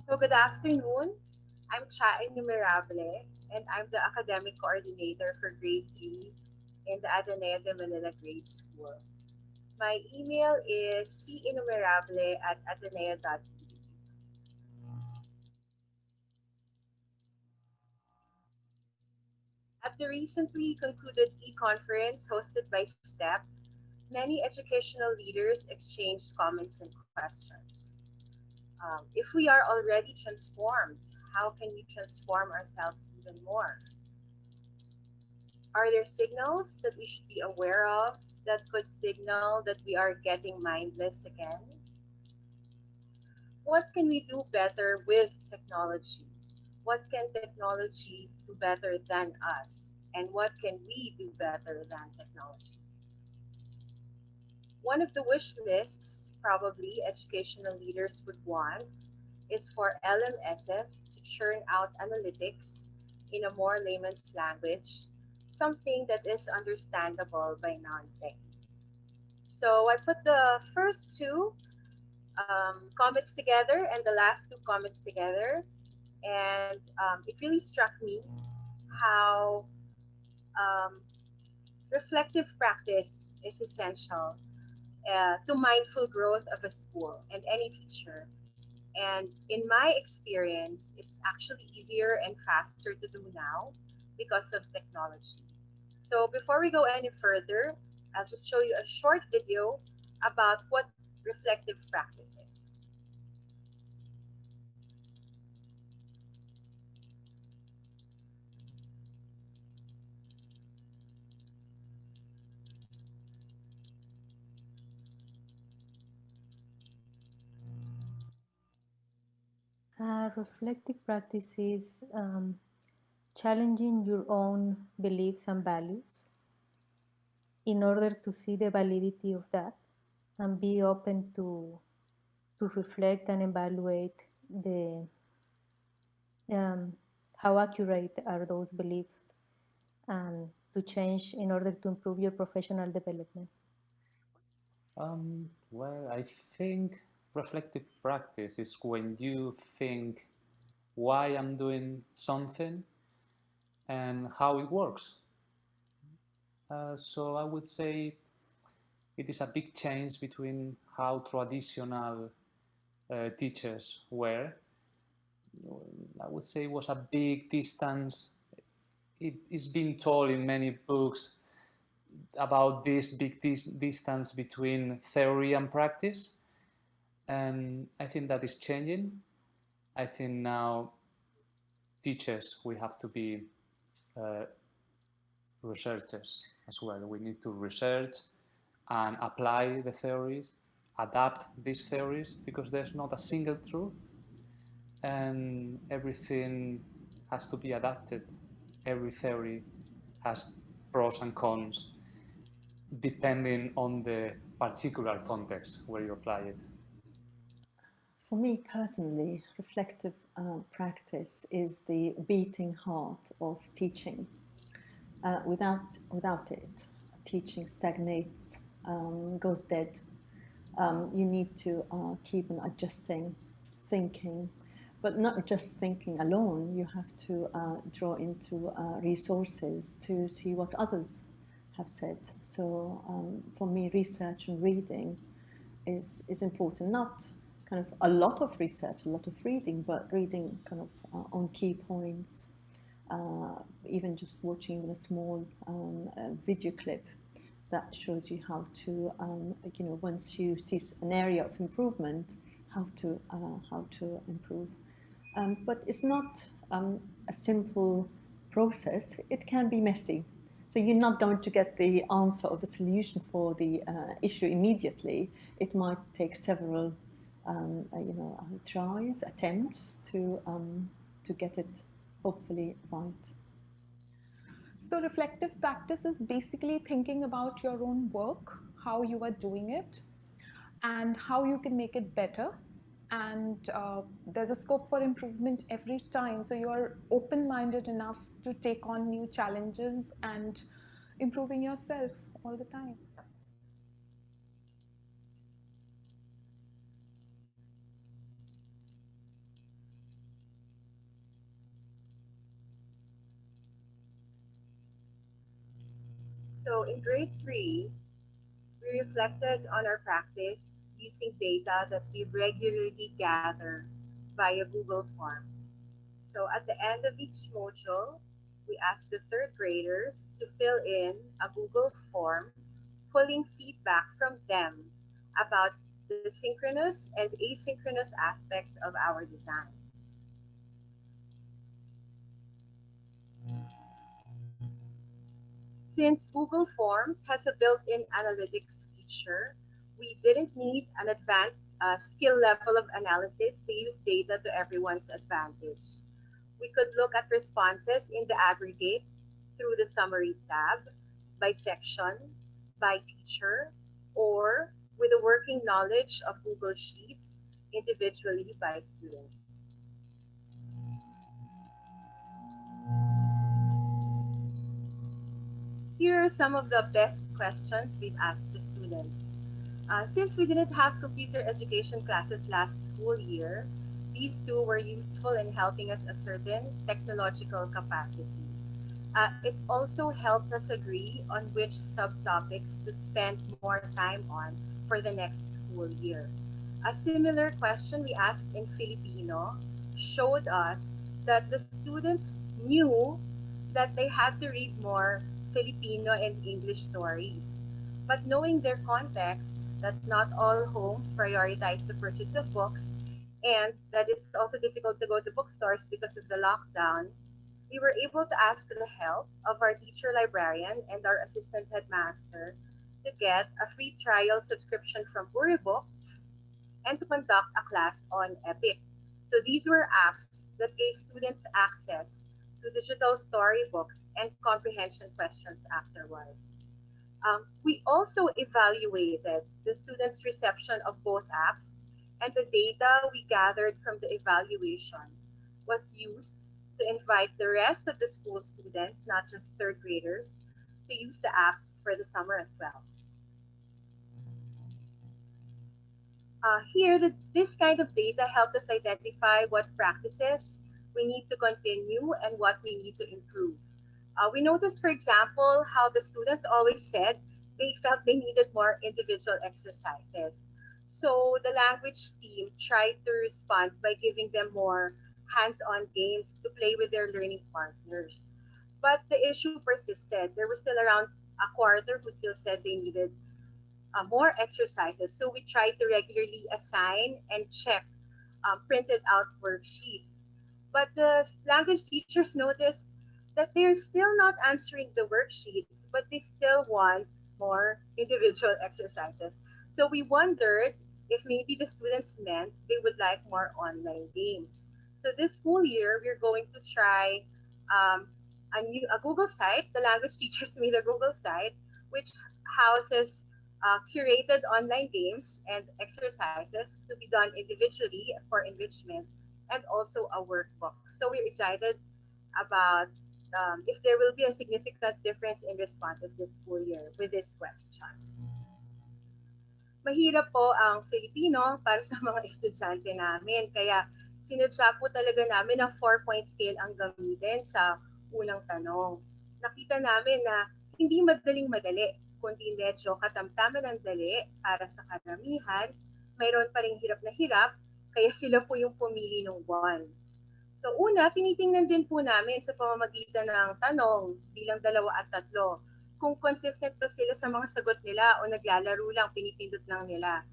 So good afternoon. I'm Cha Enumerable, and I'm the academic coordinator for Grade 3 in the Ateneo de Manila Grade School. My email is cenumerable@ateneo.edu. At the recently concluded e-conference hosted by STEP, many educational leaders exchanged comments and questions. If we are already transformed, how can we transform ourselves even more? Are there signals that we should be aware of that could signal that we are getting mindless again? What can we do better with technology? What can technology do better than us? And what can we do better than technology? One of the wish lists probably educational leaders would want is for LMSs to churn out analytics in a more layman's language, something that is understandable by non-techies. So I put the first two comments together and the last two comments together, and it really struck me how um, reflective practice is essential to mindful growth of a school and any teacher. And in my experience, it's actually easier and faster to do now because of technology. So before we go any further, I'll just show you a short video about what reflective practice is. Reflective practice is challenging your own beliefs and values in order to see the validity of that and be open to reflect and evaluate the how accurate are those beliefs and to change in order to improve your professional development. Well, I think reflective practice is when you think why I'm doing something and how it works. So I would say it is a big change between how traditional teachers were. I would say it was a big distance. It is being told in many books about this big distance between theory and practice, and I think that is changing. I think now teachers, we have to be uh, researchers as well. We need to research and apply the theories, adapt these theories, because there's not a single truth, and everything has to be adapted. Every theory has pros and cons depending on the particular context where you apply it. For me personally, reflective practice is the beating heart of teaching. Without it, teaching stagnates, goes dead. You need to keep on adjusting, thinking, but not just thinking alone. You have to draw into resources to see what others have said. So for me, research and reading is important. Not kind of a lot of research, a lot of reading, but reading kind of on key points. Even just watching a small video clip that shows you once you see an area of improvement, how to improve. But it's not a simple process. It can be messy. So you're not going to get the answer or the solution for the issue immediately. It might take several, tries, attempts to get it hopefully right. So, reflective practice is basically thinking about your own work, how you are doing it, and how you can make it better. And there's a scope for improvement every time. So, you're open minded enough to take on new challenges and improving yourself all the time. So in grade 3, we reflected on our practice using data that we regularly gather via Google Forms. So at the end of each module, we asked the third graders to fill in a Google form, pulling feedback from them about the synchronous and asynchronous aspects of our design. Since Google Forms has a built-in analytics feature, we didn't need an advanced skill level of analysis to use data to everyone's advantage. We could look at responses in the aggregate through the summary tab, by section, by teacher, or with a working knowledge of Google Sheets individually by student. Here are some of the best questions we've asked the students. Since we didn't have computer education classes last school year, these two were useful in helping us a certain technological capacity. It also helped us agree on which subtopics to spend more time on for the next school year. A similar question we asked in Filipino showed us that the students knew that they had to read more Filipino and English stories. But knowing their context, that not all homes prioritize the purchase of books, and that it's also difficult to go to bookstores because of the lockdown, we were able to ask the help of our teacher librarian and our assistant headmaster to get a free trial subscription from Books and to conduct a class on Epic. So these were apps that gave students access to digital storybooks and comprehension questions afterwards. We also evaluated the students' reception of both apps, and the data we gathered from the evaluation was used to invite the rest of the school students, not just third graders, to use the apps for the summer as well. This kind of data helped us identify what practices we need to continue and what we need to improve. We noticed, for example, how the students always said they felt they needed more individual exercises. So the language team tried to respond by giving them more hands-on games to play with their learning partners. But the issue persisted. There were still around a quarter who still said they needed more exercises. So we try to regularly assign and check printed out worksheets. But the language teachers noticed that they're still not answering the worksheets, but they still want more individual exercises. So we wondered if maybe the students meant they would like more online games. So this school year, we're going to try um, a Google site. The language teachers made a Google site which houses curated online games and exercises to be done individually for enrichment and also a workbook. So we're excited about if there will be a significant difference in responses this school year with this question. Mahirap po ang Filipino para sa mga estudyante namin. Kaya sinadya po talaga namin na 4-point scale ang gamitin sa unang tanong. Nakita namin na hindi madaling madali, kundi medyo katamtaman ng dali para sa karamihan. Mayroon pa rin hirap na hirap, kaya sila po yung pumili ng 1. So una, tinitingnan din po namin sa pamamagitan ng tanong bilang 2 at 3 kung consistent pa sila sa mga sagot nila o naglalaro lang, pinipindot lang nila.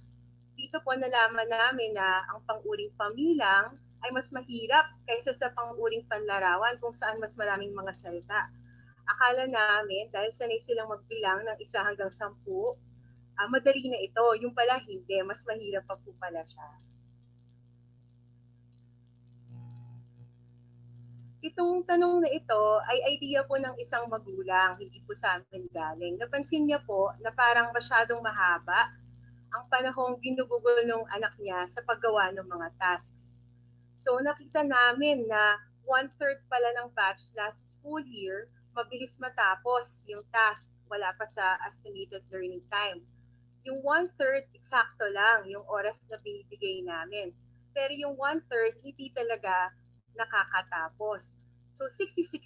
Dito po nalaman namin na ang pang-uring pamilang ay mas mahirap kaysa sa pang-uring panlarawan kung saan mas maraming mga salita. Akala namin dahil sanay silang magbilang ng 1 hanggang 10, madali na ito. Yung pala hindi, mas mahirap pa po pala siya. Itong tanong na ito ay idea po ng isang magulang, hindi po sa amin galing. Napansin niya po na parang masyadong mahaba ang panahong ginugugol ng anak niya sa paggawa ng mga tasks. So nakita namin na 1/3 pala ng batch last school year, mabilis matapos yung task, wala pa sa estimated learning time. Yung 1/3, eksakto lang yung oras na binibigay namin. Pero yung 1/3, hindi talaga nakakatapos. So 66%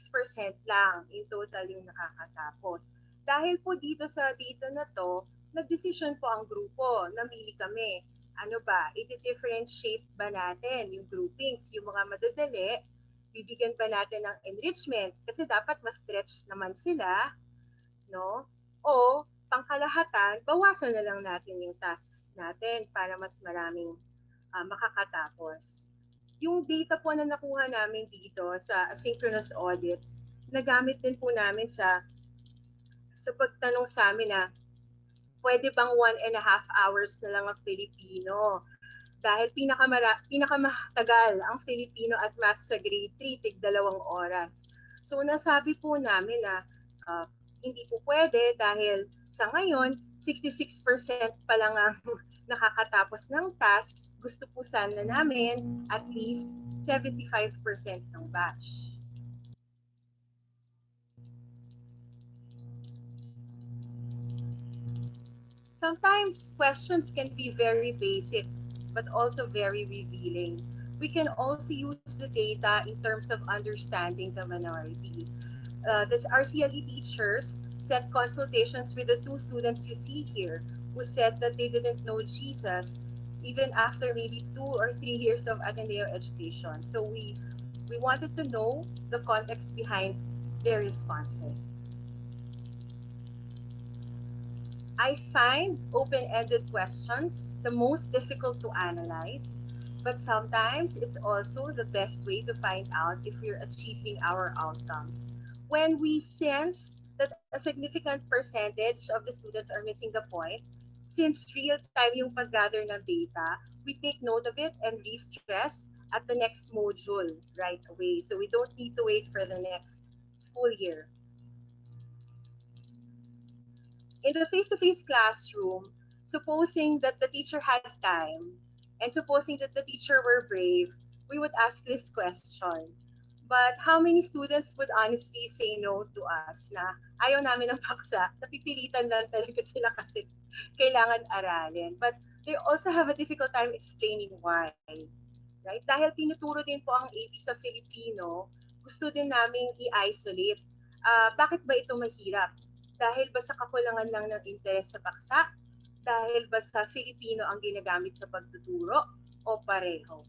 lang in total yung nakakatapos. Dahil po dito sa data na to, nagdesisyon po ang grupo, namili kami. Ano ba, i-differentiate ba natin yung groupings, yung mga madadali, bibigyan ba natin ng enrichment kasi dapat ma-stretch naman sila, no? O pangkalahatan, bawasan na lang natin yung tasks natin para mas maraming makakatapos. Yung data po na nakuha namin dito sa asynchronous audit, nagamit din po namin sa pagtanong sa amin na pwede bang 1.5 hours na lang ang Filipino? Dahil pinakamatagal ang Filipino at Math sa grade 3, tig 2 oras. So nasabi po namin na uh, hindi po pwede dahil sa ngayon, 66% pa lang ang nakakatapos ng tasks. Gusto po sana namin at least 75% ng batch. Sometimes questions can be very basic, but also very revealing. We can also use the data in terms of understanding the minority. These RCLE teachers set consultations with the two students you see here who said that they didn't know Jesus even after maybe 2 or 3 years of Ateneo education. So we wanted to know the context behind their responses. I find open-ended questions the most difficult to analyze, but sometimes it's also the best way to find out if we're achieving our outcomes. When we sense that a significant percentage of the students are missing the point, since real-time yung pag-gather ng data, we take note of it and re-stress at the next module right away. So we don't need to wait for the next school year. In the face-to-face classroom, supposing that the teacher had time and supposing that the teacher were brave, we would ask this question. But how many students would honestly say no to us na ayaw namin ng paksa, napipilitan lang talaga sila kasi kailangan aralin. But they also have a difficult time explaining why. Right? Dahil tinuturo din po ang AP sa Filipino, gusto din naming i-isolate. Bakit ba ito mahirap? Dahil ba sa kakulangan lang ng interes sa paksa? Dahil ba sa Filipino ang ginagamit sa pagtuturo? O pareho?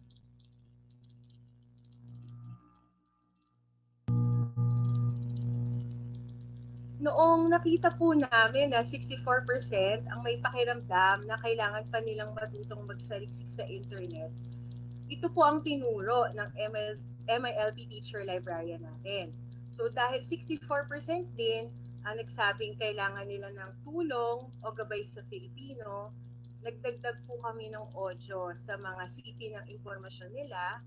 Noong nakita po namin na 64% ang may pakiramdam na kailangan pa nilang matutong magsaliksik sa internet, ito po ang tinuro ng MILP teacher librarian natin. So dahil 64% din ang nagsabing kailangan nila ng tulong o gabay sa Filipino, nagdagdag po kami ng audio sa mga city ng impormasyon nila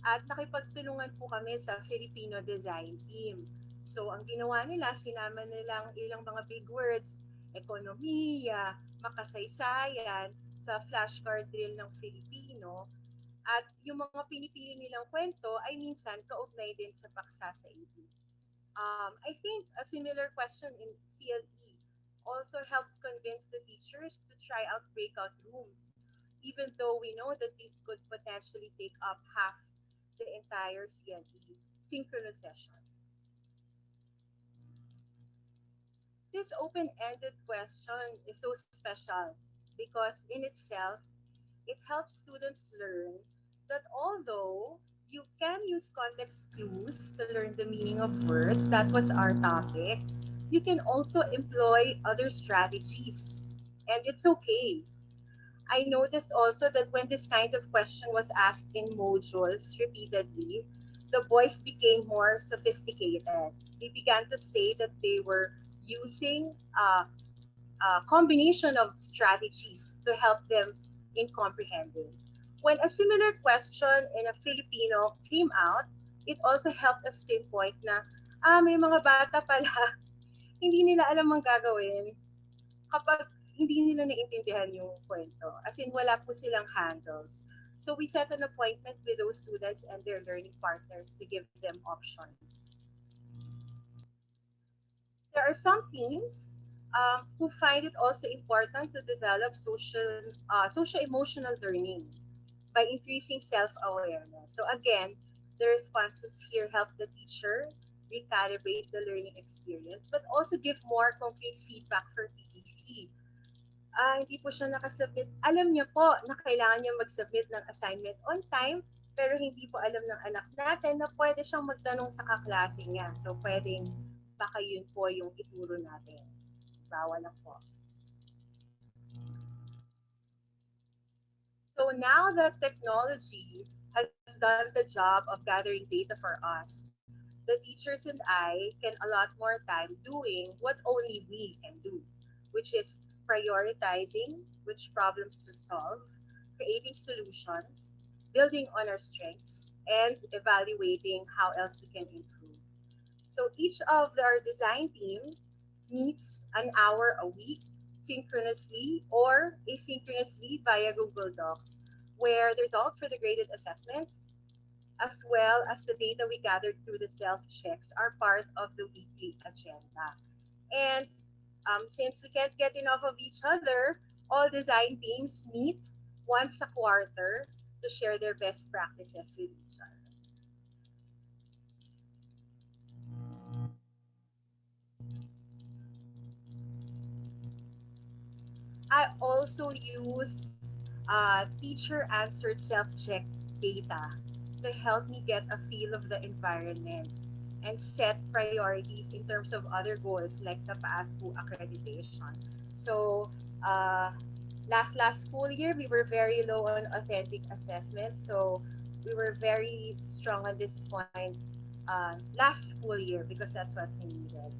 at nakipagtulungan po kami sa Filipino design team. So ang ginawa nila, sinama nilang ilang mga big words, ekonomiya, makasaysayan, sa flashcard drill ng Filipino, at yung mga pinipili nilang kwento ay minsan kaugnay din sa paksa sa AP. I think a similar question in CLE also helped convince the teachers to try out breakout rooms, even though we know that this could potentially take up half the entire CLE synchronous session. This open-ended question is so special because in itself, it helps students learn that although you can use context clues to learn the meaning of words, that was our topic, you can also employ other strategies. And it's okay. I noticed also that when this kind of question was asked in modules repeatedly, the boys became more sophisticated. They began to say that they were using a combination of strategies to help them in comprehending. When a similar question in a Filipino came out, it also helped us pinpoint na, may mga bata pala, hindi nila alam ang gagawin kapag hindi nila naintindihan yung kwento. As in, wala po silang handles. So we set an appointment with those students and their learning partners to give them options. There are some teams who find it also important to develop social emotional learning by increasing self-awareness. So again, the responses here help the teacher recalibrate the learning experience, but also give more concrete feedback for TEC. Hindi po siya nakasubmit. Alam niya po na kailangan niya mag-submit ng assignment on time, pero hindi po alam ng anak natin na pwede siyang magtanong sa kaklase niya. So, pwedeng baka yun po yung ituro natin. Bawal lang po. So now that technology has done the job of gathering data for us, the teachers and I can allot more time doing what only we can do, which is prioritizing which problems to solve, creating solutions, building on our strengths, and evaluating how else we can improve. So each of our design team meets an hour a week synchronously or asynchronously via Google Docs, where the results for the graded assessments, as well as the data we gathered through the self checks, are part of the weekly agenda. And since we can't get enough of each other, all design teams meet once a quarter to share their best practices with each other. I also used teacher answered self-check data to help me get a feel of the environment and set priorities in terms of other goals like the PASPO accreditation. So uh, last school year, we were very low on authentic assessment. So we were very strong on this point last school year because that's what we needed,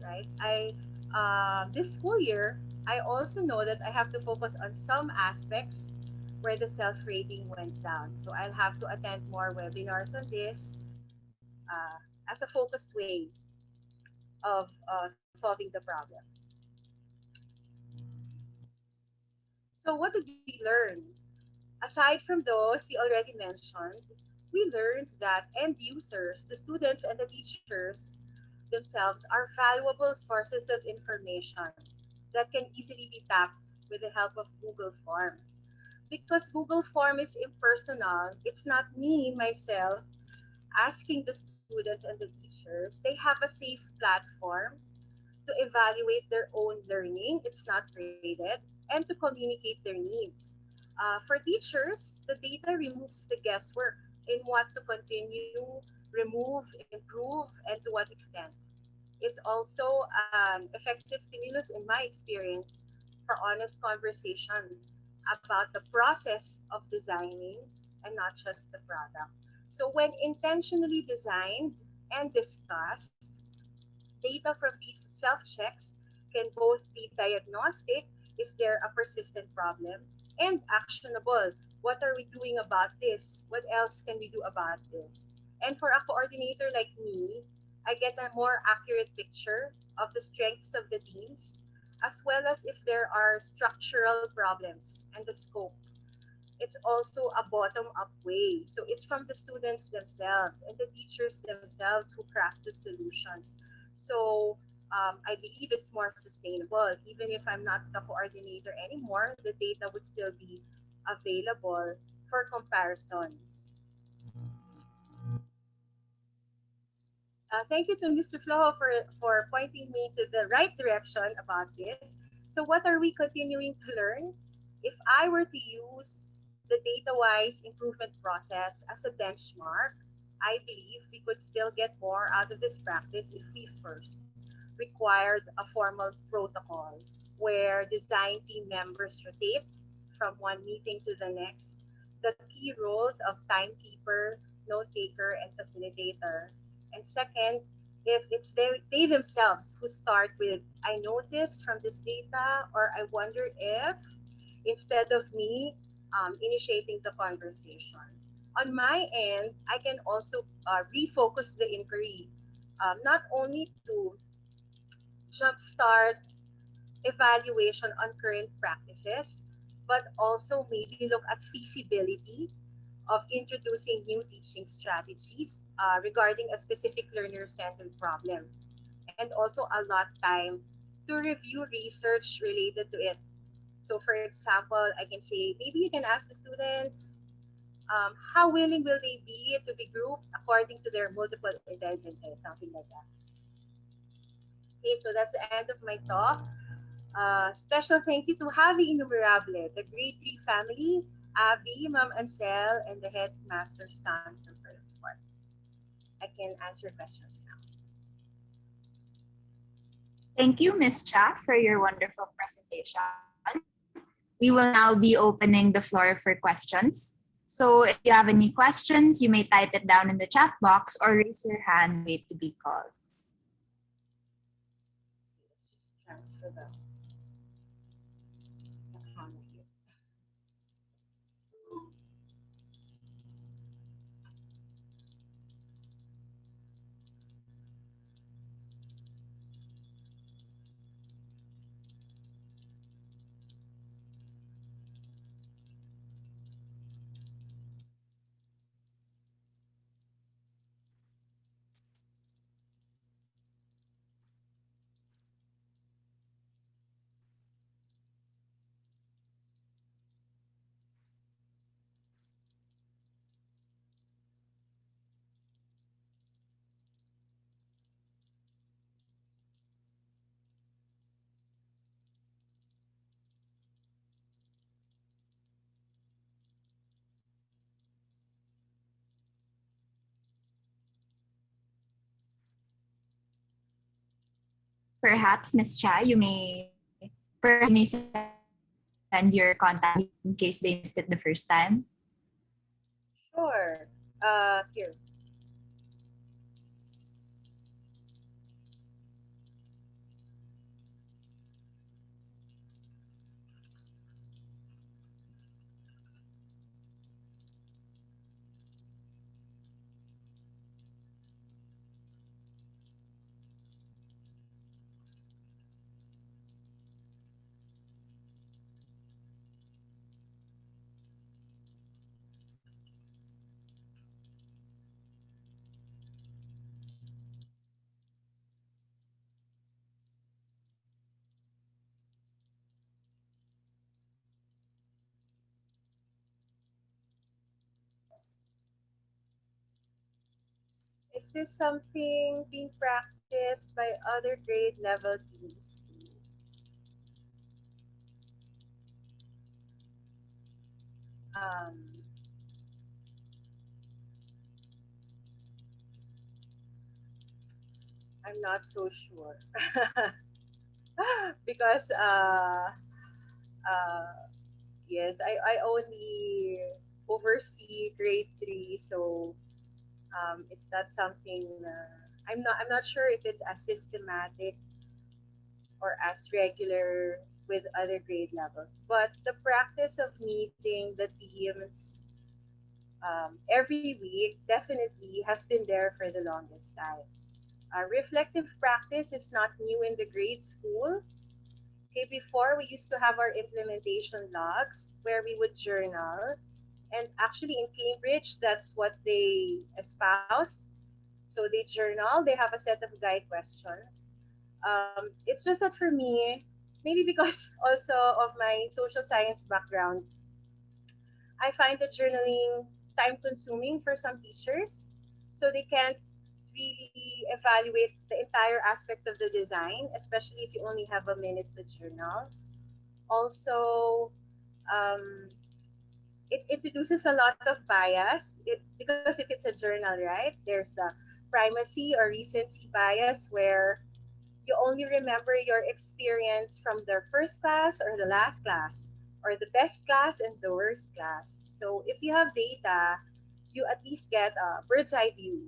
right? This school year, I also know that I have to focus on some aspects where the self rating went down. So I'll have to attend more webinars on this as a focused way of solving the problem. So what did we learn? Aside from those we already mentioned, we learned that end users, the students and the teachers themselves, are valuable sources of information that can easily be tapped with the help of Google Forms. Because Google Form is impersonal, it's not me, myself, asking the students and the teachers. They have a safe platform to evaluate their own learning. It's not graded, and to communicate their needs. For teachers, the data removes the guesswork in what to continue, remove, improve, and to what extent. It's also an effective stimulus, in my experience, for honest conversation about the process of designing and not just the product. So, when intentionally designed and discussed, data from these self checks can both be diagnostic, is there a persistent problem, and actionable. What are we doing about this? What else can we do about this? And for a coordinator like me, I get a more accurate picture of the strengths of the teams, as well as if there are structural problems and the scope. It's also a bottom up way. So it's from the students themselves and the teachers themselves who craft the solutions. So I believe it's more sustainable. Even if I'm not the coordinator anymore, the data would still be available for comparisons. Thank you to Mr. Flo for pointing me to the right direction about this. So, what are we continuing to learn? If I were to use the data wise improvement process as a benchmark, I believe we could still get more out of this practice if we first required a formal protocol where design team members rotate from one meeting to the next, the key roles of timekeeper, note taker, and facilitator. And second, if it's they themselves who start with, I noticed from this data, or I wonder if, instead of me initiating the conversation. On my end, I can also refocus the inquiry, not only to jumpstart evaluation on current practices, but also maybe look at feasibility of introducing new teaching strategies regarding a specific learner-centered problem, and also allot time to review research related to it. So, for example, I can say maybe you can ask the students How willing will they be to be grouped according to their multiple intelligences, something like that. Okay, so that's the end of my talk. Special thank you to Javi Innumerable, the grade 3 family, Abby, Ma'am Ansel, and the headmaster Stanson for the support. I can answer questions now. Thank you, Ms. Cha, for your wonderful presentation. We will now be opening the floor for questions. So if you have any questions, you may type it down in the chat box or raise your hand and wait to be called. Just transfer the camera here. Perhaps, Ms. Cha, you may send your contact details in case they missed it the first time. Sure. Here. Is this something being practiced by other grade level teams? Um, I'm not so sure because uh, yes, I only oversee grade 3, so it's not something. I'm not sure if it's as systematic or as regular with other grade levels. But the practice of meeting the teams every week definitely has been there for the longest time. Reflective practice is not new in the grade school. Okay, before we used to have our implementation logs where we would journal. And actually in Cambridge, that's what they espouse. So they journal, they have a set of guide questions. It's just that for me, maybe because also of my social science background, I find the journaling time consuming for some teachers. So they can't really evaluate the entire aspect of the design, especially if you only have a minute to journal. Also, um, it introduces a lot of bias because if it's a journal, right, there's the primacy or recency bias where you only remember your experience from the first class or the last class, or the best class and the worst class. So if you have data, you at least get a bird's eye view,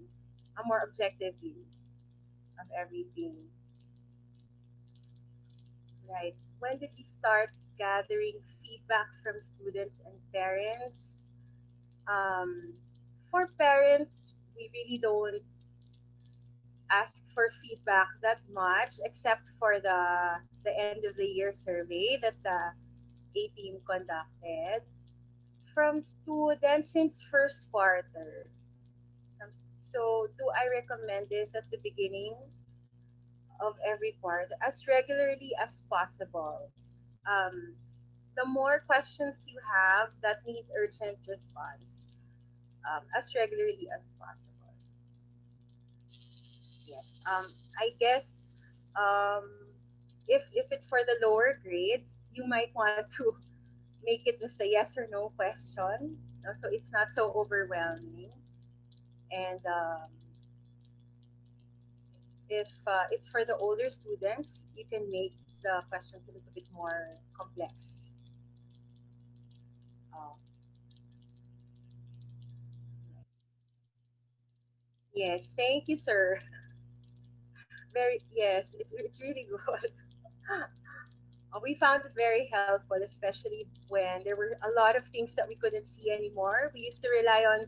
a more objective view of everything. Right. When did we start gathering feedback from students and parents? Um, for parents, we really don't ask for feedback that much, except for the end of the year survey that the A team conducted. From students since first quarter. So do I recommend this at the beginning of every quarter as regularly as possible? Um, the more questions you have that need urgent response, as regularly as possible. Yes. I guess um, if it's for the lower grades, you might want to make it just a yes or no question, so it's not so overwhelming. And if it's for the older students, you can make the questions a little bit more complex. Uh, yes, thank you, sir. Very yes, it's really good. We found it very helpful, especially when there were a lot of things that we couldn't see anymore. We used to rely on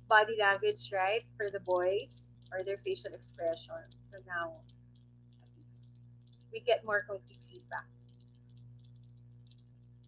body language, right, for the boys or their facial expressions. So now at least we get more complete feedback.